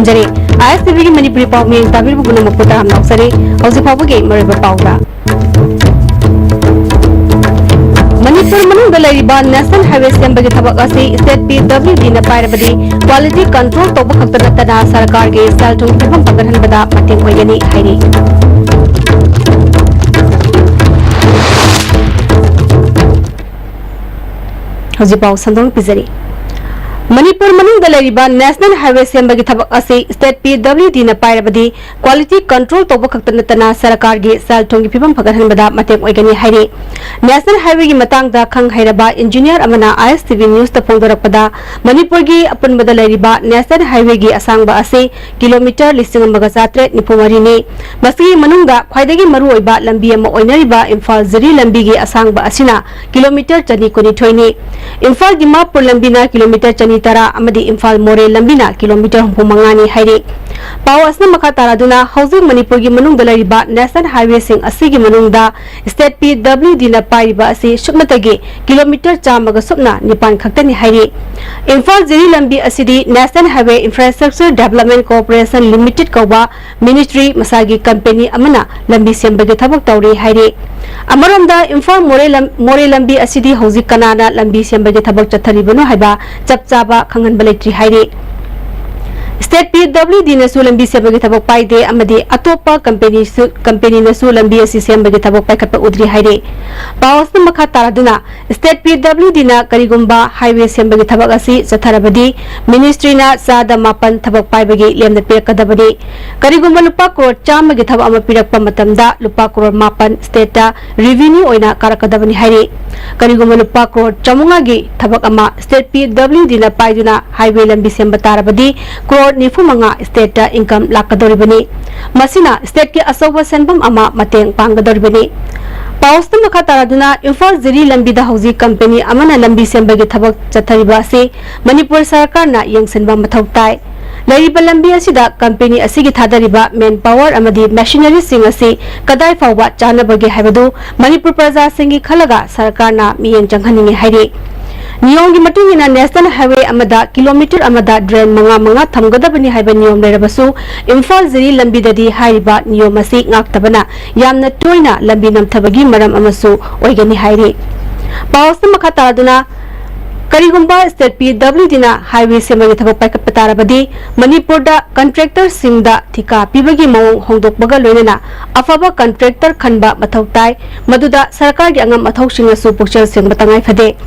ꯈꯨꯔꯨꯝꯖꯔꯤ ISTV ꯒꯤ ꯃꯅꯤꯄꯨꯔꯤ ꯄꯥꯎ ꯃꯤꯌꯦꯡ ꯇꯥꯕꯤꯔꯤꯕ ꯄꯨꯝꯅꯃꯛꯄꯨ ꯇꯔꯥꯝꯅ ꯑꯣꯛꯆꯔꯤ ꯍꯧꯖꯤꯛ ꯐꯥꯎꯕꯒꯤ ꯃꯔꯨꯑꯣꯏꯕ ꯄꯥꯎꯗ Manipur manungda lariba national highway sembagi thabak asi state PWD na pairabadi quality control tawba khakta natana sarkar ge sal thung phibam pagarhanbada mateng oigani hairi hoji paw sandong pizari Manipur manungda lariba national highway sembagi thabak asi state PWD na pairabadi quality control tawba khakta natana sarkar ge sal thung phibam pagarhanbada mateng oigani hairi National Highway gi matang da khang hairaba engineer amana ISTV news ta phongdorakpada Manipur gi apunbada lairiba National Highway gi asangba ase kilometer 1393 ne masi manungda khwaidagi maru oiba lambi ama oinariba Imphal Ziri lambi gi asangba asina kilometer 212 ne Imphal gi Mapur lambi na kilometer 210 amadi Imphal More lambi na kilometer 35 ne haire Pawasna makha taraduna housing Manipur gi manungda lairiba National Highway sing asigi manungda State PWD na पाइबा असी सुकमतगे kilometre चामग सुकना निपान खक्तनी हाइरे इम्फाल जिरी लंबी असिदी national highway infrastructure development corporation limited कौबा मिनिस्ट्री मसागी कंपनी अमना लंबी सेंबगे थबक तौरे हाइरे अमरोंदा इम्फाल मोरे लंबी असिदी हौजिक कनाना लंबी सेंबगे थबक चथरिबनो हाइबा चपचाबा खंगनबा लेट्री हाइरे State PWD na su lambi sembagi thabak paide amadi atopa company na su lambi asi sembagi thabak pai khatpa udri haire pawas na makha taraduna State PWD na karigumba highway sembagi thabak asi chatharabadi ministry na sada mapan thabak paibagi lemna pirakadabadi karigumba lupa crore chamagi thabak ama pirakpa matamda lupa crore mapan state ta revenue oina karakadabani haire karigumba lupa crore chamunga gi thabak ama State PWD na paiduna highway lambi semba tarabadi crore nifu manga state ta income lakadoribani masina state ke asoba senbam ama mateng panggadoribani Pausna makha taraduna Imphal Ziri lambi da hauji company amana lambi sembagi thabak chathariba se Manipur sarkar na yangsenba mathau tai Lariba lambi asida company asigi thadariba manpower amadi machinery sing ase kadai fawba chanabagi haibadu Manipur praja singi khalaga sarkar na miyeng changhaningi haire Niyong gi matungina national highway amada kilometer amada drain manga thamgadabani haiba niyom lerabasu Imphal Ziri lambi dadi hairiba niyom asi ngaktabana yamna toina lambi namthabagi maram amasu oigani haire Pawasna makha taraduna karigumba State PWD na highway semagi thabak paikap patarabadi Manipur da contractor singda thika pibagi mawong hongdokbaga loinana afaba contractor khanba mathau tai maduda sarkar gi angam athau singa su pukchal singba tangai phade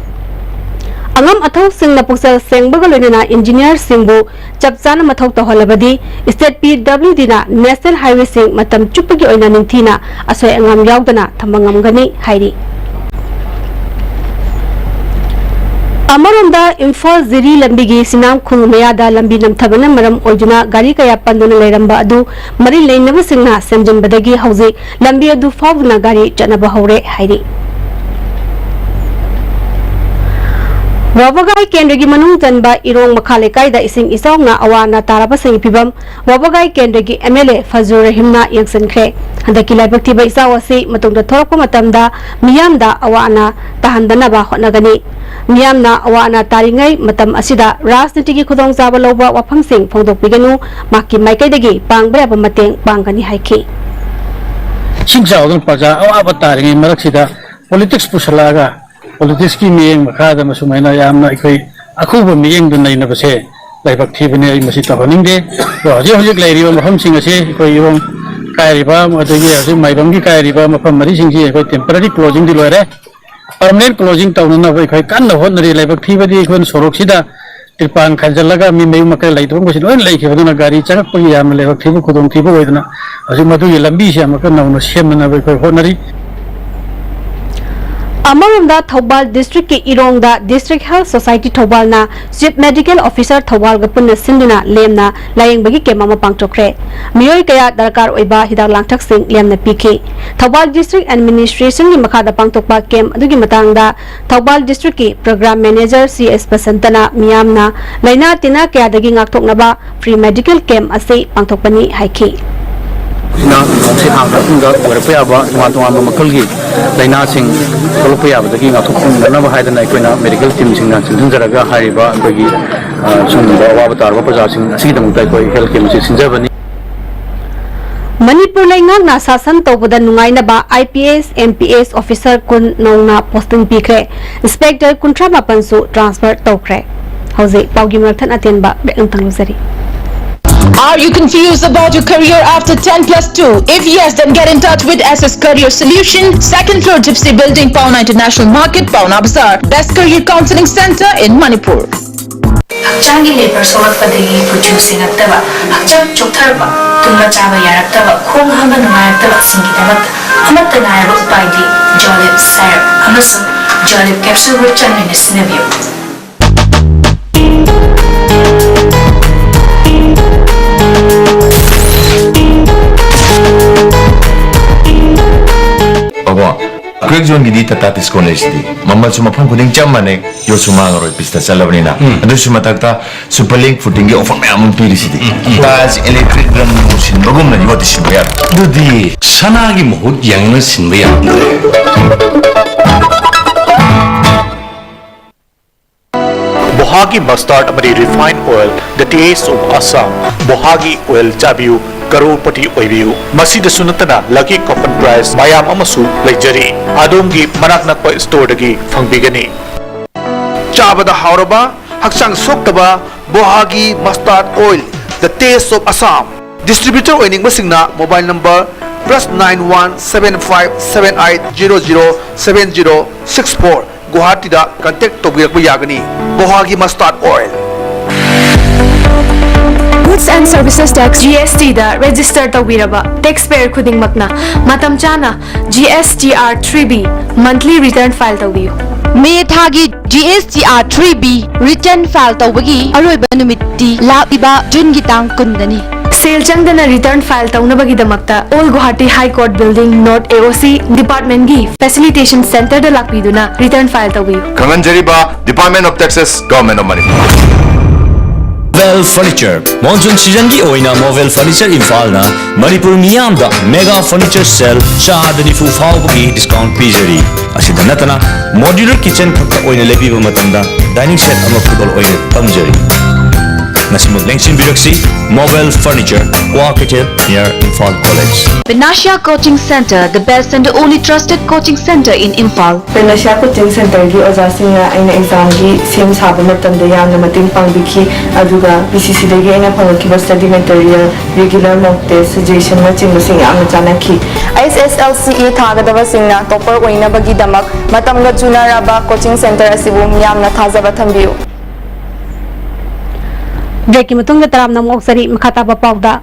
Angam athau sing na puksal sengbaga loinana engineer singbu chapchana mathau tohalabadi State PWD na national highway sing matam chupagi oina ningthina asoi angam yaudana thamangamgani hairi Amaronda Imphal Ziri lambi gi sinam khung mayada lambi namthabana maram oijuna gari kaya panduna leiramba adu mari leinaba singna semjinbadagi hauji lambi adu fawna gari chanaba haure hairi Wabagai Kendra gi manung tanba irong makhale kaida ising isawna awana taraba sing pibam Wabagai Kendra gi MLA Fazur Rahimna yangsankre handaki laibak thiba isawasi matungda thorokpa matamda miyamda awana tahandana ba hotnagani miyamna awana taringai matam asida rajniti gi khudong jaba loba wafam sing phongdok piganu maki maikaidagi pangbra ba mateng pangani haiki singjaw paja awa taringai maraksida politics pusalaga Politics ki miyeng makada masumayna yamna ikoi akuba miyeng dun na base laibak thibane ay masi tahoning de hojik lairiba mafam sing ase ikoi yong kairiba adagi ase maibam gi kairiba mafam mari sing ji ikoi temporary closing di loire permanent closing tawnna ba ikoi kan na honri laibak thibadi ikoi sorok sida tipan khanjalaga mi mayu makai laidong bosi loin laikhibaduna gari changak pagi yamna laibak thibu khudong thibu oidna ase madu ye lambi se amaka nawna semna ba ikoi honari Amaronda Thobal District ke Irongda District Health Society Thobal na Chief Medical Officer Thobal ga punna sinduna lemna layeng bagi kemama pangchokre miyoi kaya darkar oiba hidak langthak sing lemna pikhi Thobal District Administration gi makhada pangtokpa kem adugi matangda Thobal District ki Program Manager CS Basantana miyamna laina tina kaya dagi ngakthoknaba free medical camp ase pangthokpani haiki sina si hang da tung da wer pa ba ma to ma makal gi laina sing kol pa ba da gi nga thuk na ba haida na koina medical team sing na sin jara ga hari ba ba gi sum ba wa ba tar ba praja sing si dang tai koi health team si sin jabani Manipur laingak na sasan tawbada nungai na ba IPS MPS officer kun nong na posting pikre inspector kuntra mapan su transfer tawkre hauze paugi marthan aten ba bekang tangluzari. Are you confused about your career after 10+2? If yes, then get in touch with SS Career Solution, 2nd floor Gypsy Building, Pauna International Market, Pauna Bazaar. Best Career Counseling Center in Manipur. Hakchangi labor solakpadagi producing attaba hakchang choktarba tumma chaba yaraktaba khong hama nungayaktaba singidamat amatta naiba upaidi jolib syrup amasung jolib capsule rich and sinabio. Quick zone gidi tata tiskon lesdi. Mamal cuma pun kuning jam mana yo cuma ngoroi pista salah beri na. Aduh cuma takta superlink footing ge offer meamun piri sidi. Gas electric drum mesin bagum na jiwa tisin bayar. Dudi sanagi mohut yang mesin bayar. Bohagi mustard amari refined oil, the taste of Assam. Bohagi oil chabiu. Karupati oibiu masida sunatana lucky coupon price mayam amasu lejari adongi manak nakpa store dagi fangbigani chabada hauraba hakchang soktaba bohagi mustard oil the taste of Assam distributor oining masingna mobile number +917578007064 Guwahati da contact tobirakba yagani bohagi mustard oil. Goods and Services Tax GST da register tawiraba taxpayer khuding makna matam chana GSTR 3B monthly return file tawiyu May thagi GSTR 3B return file tawagi aroiba numiti labiba June gi tang kundani sale changdana return file tawnabagi damakta Old Guwahati High Court Building North AOC Department gi Facilitation Center da lakpiduna return file tawiyu Kanganjariba Department of Taxes Government of Manipur. Movel Furniture Monsoon season ki oina Movel Furniture Imphal na Manipur miyam da mega furniture sale shahadani fu fawgi discount pijari asida natana modular kitchen khakta oina lebiba matamda dining set ama khudol oina tamjari nasimuk lengsin biraksi Movel Furniture Waketel near Imphal College. Benasha Coaching Center, the best and the only trusted coaching center in Imphal. Benasha Coaching Center gi ojasinga aina exam gi sem saba matamda yamna mating pangbiki aduga PCC dagi aina phangkiba study material regular mock test suggestion na chingusing amna chanaki ISSLCE thagadaba singna topper oina bagi damak matamga junaraba coaching center asibu yamna thajaba thambiu. Break matung taram nam oksari makata ba pauda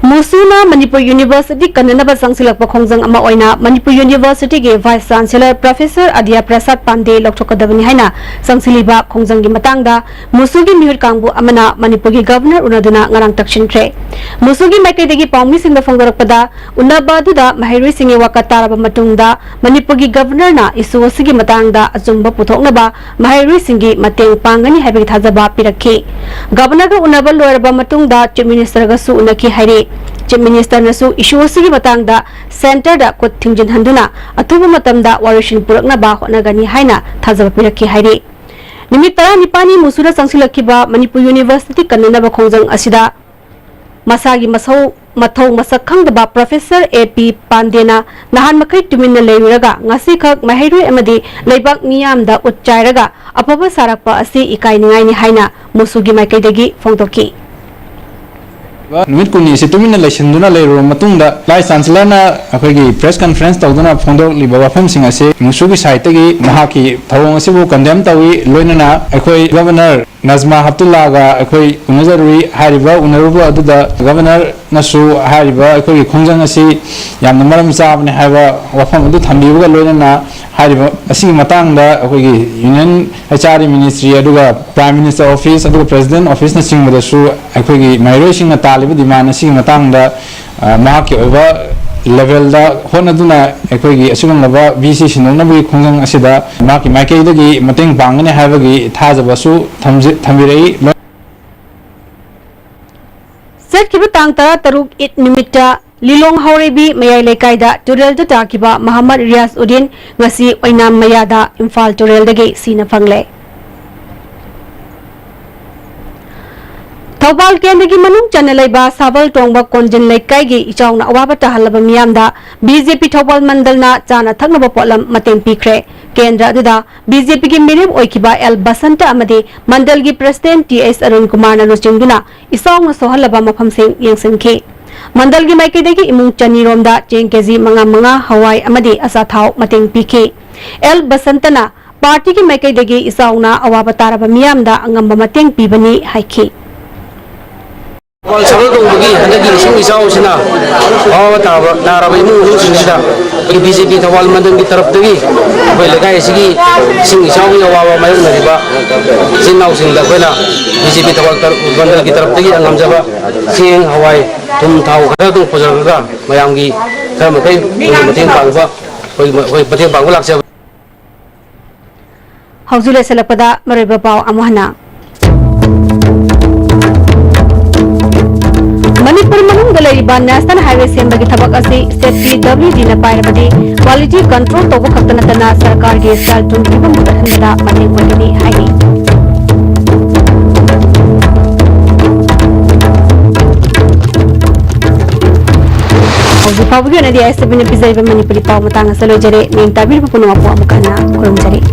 Musuna Manipur University kananaba sangsilakpa khongjang ama oina Manipur University ge Vice Chancellor Professor Adya Prasad Pandey lokthokadabani haina sangsiliba khongjang gi matangda Musugi mihur kangbu amana Manipur gi Governor unaduna ngarang takchintre Musugi maikaidagi pawmi singda phangdarakpada unabaduda mahairui singe wakataraba matungda Manipur gi Governor na isuwasigi matangda achungba puthoknaba mahairui singi mateng pangani haibagi thajaba pirakhi Governor ga unaba loiraba matungda Chief Minister ga su unaki hairi Chief Minister nasu issue asigi matangda center da kot thingjin handuna athuba matamda warishin purakna ba honagani haina thajaba pirakhi hairi nimit 19 musura sangsilakhiba Manipur University kanana ba khongjang asida masagi mathau masak khangdaba Professor AP Pandena nahan makai tuminna leiraga ngasi khak mahairoi amadi leibak miyamda utchairaga apaba sarakpa asi ikainingai ni haina musugi maikaidagi phongtoki Numit kuni situmin na lesson duna lero matungda Vice Chancellor na akogi press conference tawduna phondok liba wafam sing ase musugi site gi mahaki thawong asibu condemn tawi loinana akoi Governor Nazma Abdullah ga akoi unazarui hariba unaruba aduda Governor nasu hariba akoi khongjang asi yamna maram sabne haiba wafam adu thambibuga loinana hariba asigi matangda akogi Union HR Ministry aduga Prime Minister Office aduga President Office na singmadasu akogi mairoi sing na taliba dimana sigi matangda mahaki oba level da honaduna akogi asugangaba VC sinonnabi khongjang asida mahaki maikaidagi mateng pangane haibagi thajabasu thambirai Set kiba tang tara taruk it nimita Lilong Haurebi Mayai Lekaida Turel da Takiba Muhammad Riaz Udin ngasi Oinam Mayada Imphal Turel dagi sina phangle Thobal Kendagi Manung Chanelaiba Sabal Tongba Konjin Lekai gi Ichawna Awaba Tahalaba Miyamda BJP Thobal Mandalna Chana Thagnaba Potlam Mateng Pikre Kendra Aduda BJP gi Mirib Oikiba L Basanta Amadi Mandal gi President TS Arun Kumar na Luchingduna Isawna Sohalaba Maphamsing Yengsinki Mandal gi Maikidagi Imung Chani Romda Cheng Kezi Manga Hawai Amadi Asathau Mateng Piki L Basantana Party gi Maikidagi Isawna Awaba Taraba Miyamda Angamba Mateng Pibani Haiki Sabal tonggi handagi ising isaw sina awa taba naraba imu sina BJP Thawal Mandal ki taraf dagi koi lagai sigi sing isaw ni awa mayung na riba sinaw sing da koina BJP Thawal Mandal ki taraf dagi angam jaba sing hawai tum thau khara tung pojar ga mayam gi khara makai mateng pangba koi mateng pangba laksa Hauzule Salapada Mariba Pau Amuhana Manipur Manung Galariba National Highway Sembagi Thabak Asi State PWD na Pairabadi Quality Control Tobo Khaktanatana Sarkar gi Sal Tungi Mudhanada Mateng Oigani Haini Hauji Pawgi na di SB na Pizai Manipuri Pau Matanga Salojare Ning Tabir Pupuno Apu Amukana Kurumjari